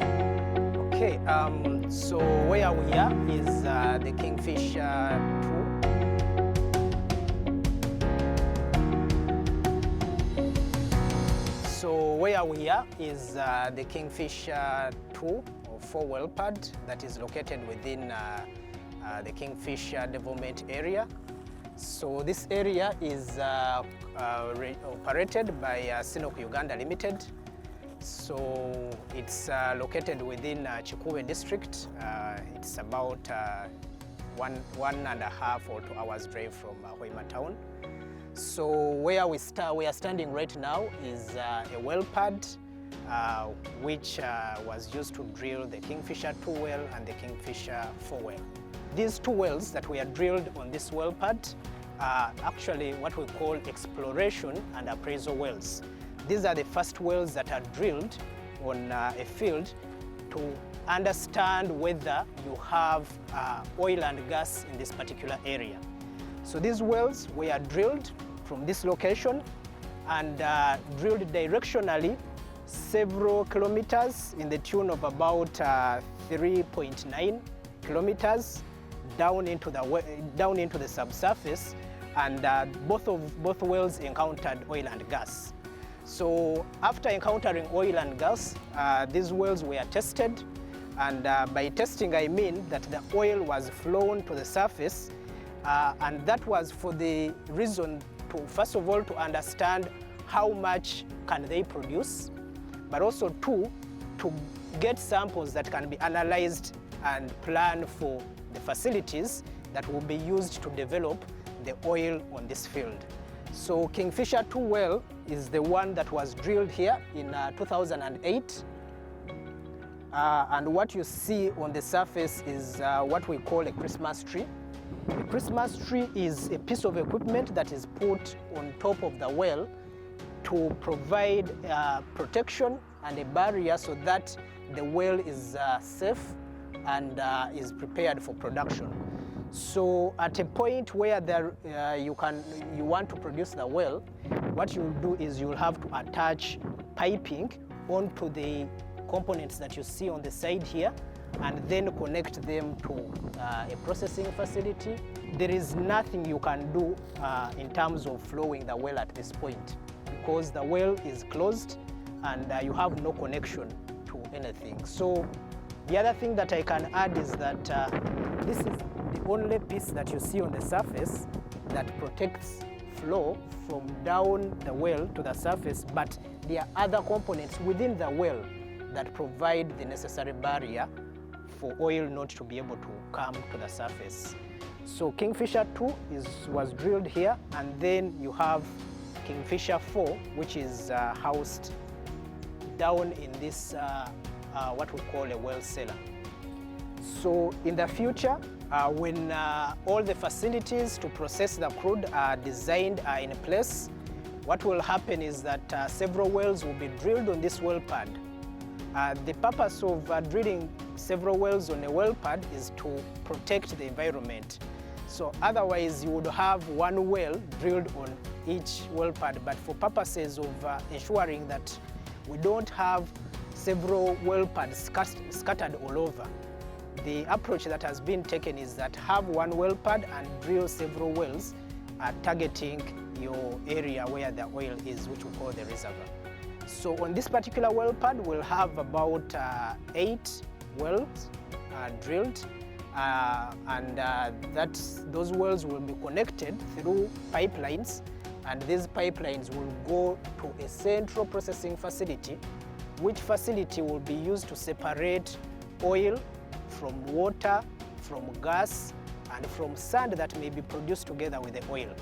Okay, so where we are is the Kingfisher 2. So where we are is the Kingfisher 2 or 4 well pad that is located within the Kingfisher development area. So this area is operated by Sinok Uganda Limited. So it's located within Chikube district. It's about 1.5 or 2 hours drive from Hoima town. So where we are standing right now is a well pad which was used to drill the Kingfisher 2 well and the Kingfisher 4 well. These 2 wells that we are drilled on this well pad are actually what we call exploration and appraisal wells. These are the first wells that are drilled on a field to understand whether you have oil and gas in this particular area. So these wells were drilled from this location and drilled directionally several kilometers in the tune of about 3.9 kilometers down into the subsurface, and both wells encountered oil and gas. So after encountering oil and gas, these wells were tested, and by testing I mean that the oil was flown to the surface, and that was for the reason to, first of all, to understand how much can they produce, but also to get samples that can be analyzed and plan for the facilities that will be used to develop the oil on this field. So Kingfisher 2 well is the one that was drilled here in 2008. And what you see on the surface is what we call a Christmas tree. A Christmas tree is a piece of equipment that is put on top of the well to provide protection and a barrier so that the well is safe and is prepared for production. So at a point where you want to produce the well, what you'll do is you'll have to attach piping onto the components that you see on the side here and then connect them to a processing facility. There is nothing you can do in terms of flowing the well at this point because the well is closed and you have no connection to anything. So the other thing that I can add is that this is the only piece that you see on the surface that protects flow from down the well to the surface, but there are other components within the well that provide the necessary barrier for oil not to be able to come to the surface. So Kingfisher 2 was drilled here, and then you have Kingfisher 4, which is housed down in this what we call a well cellar. So in the future, when all the facilities to process the crude are designed are in place, what will happen is that several wells will be drilled on this well pad. The purpose of drilling several wells on a well pad is to protect the environment. So otherwise you would have one well drilled on each well pad, but for purposes of ensuring that we don't have several well pads scattered all over, the approach that has been taken is that have one well pad and drill several wells targeting your area where the oil is, which we call the reservoir. So on this particular well pad, we'll have about 8 wells drilled, and those wells will be connected through pipelines, and these pipelines will go to a central processing facility, which facility will be used to separate oil from water, from gas, and from sand that may be produced together with the oil.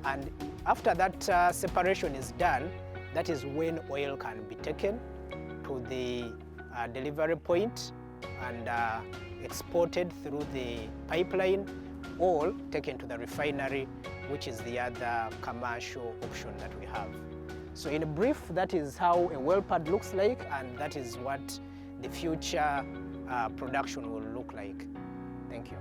And after that separation is done, that is when oil can be taken to the delivery point and exported through the pipeline or taken to the refinery, which is the other commercial option that we have. So in brief, that is how a well pad looks like, and that is what the future production will look like. Thank you.